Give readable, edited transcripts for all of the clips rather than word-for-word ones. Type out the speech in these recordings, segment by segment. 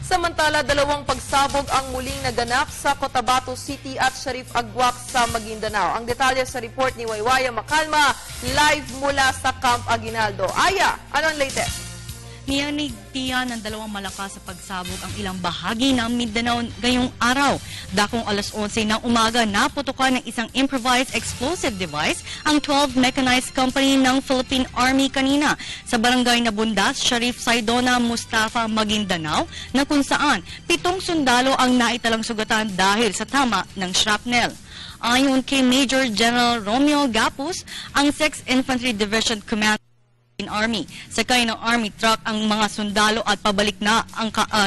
Samantala, dalawang pagsabog ang muling naganap sa Cotabato City at Sharif Agwak sa Maguindanao. Ang detalye sa report ni Waywaya Macalma, live mula sa Camp Aguinaldo. Aya, ano ang latest? Niyanigtiyan ng dalawang malakas sa pagsabog ang ilang bahagi ng Mindanao ngayong araw. Dakong alas 11 ng umaga, naputukan ng isang improvised explosive device ang 12 Mechanized Company ng Philippine Army kanina sa barangay Nabundas, Sharif Saidona, Mustafa, Maguindanao, na kung saan 7 sundalo ang naitalang sugatan dahil sa tama ng shrapnel. Ayon kay Major General Romeo Gapus, ang 6th Infantry Division Command in Army. Sakay ng Army truck ang mga sundalo at pabalik na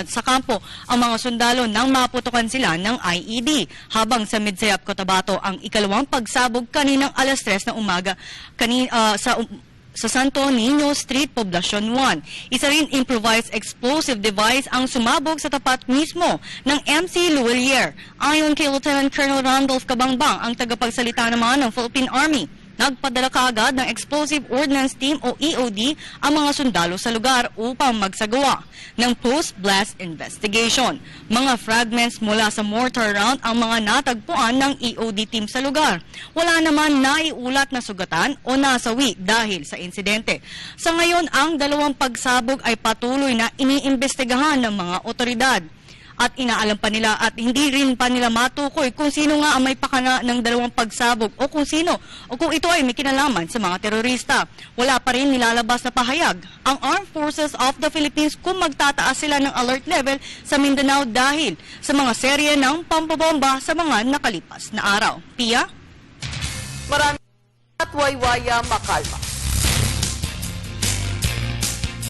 sa kampo ang mga sundalo nang maputukan sila ng IED. Habang sa Midsayap, Cotabato, ang ikalawang pagsabog kaninang alas 3 ng umaga sa Santo Niño Street, Poblacion 1. Isa rin improvised explosive device ang sumabog sa tapat mismo ng MC Luwelier. Ayon kay Lieutenant Colonel Randolph Cabangbang, ang tagapagsalita naman ng Philippine Army, nagpadala kaagad ng Explosive Ordnance Team o EOD ang mga sundalo sa lugar upang magsagawa ng post-blast investigation. Mga fragments mula sa mortar round ang mga natagpuan ng EOD team sa lugar. Wala naman naiulat na sugatan o nasawi dahil sa insidente. Sa ngayon, ang dalawang pagsabog ay patuloy na iniimbestigahan ng mga otoridad. At inaalam pa nila at hindi rin pa nila matukoy kung sino nga ang may pakana ng dalawang pagsabog o kung ito ay may kinalaman sa mga terorista. Wala pa rin nilalabas na pahayag ang Armed Forces of the Philippines kung magtataas sila ng alert level sa Mindanao dahil sa mga serye ng pampabomba sa mga nakalipas na araw. Pia? Maraming at Waywaya Macalma.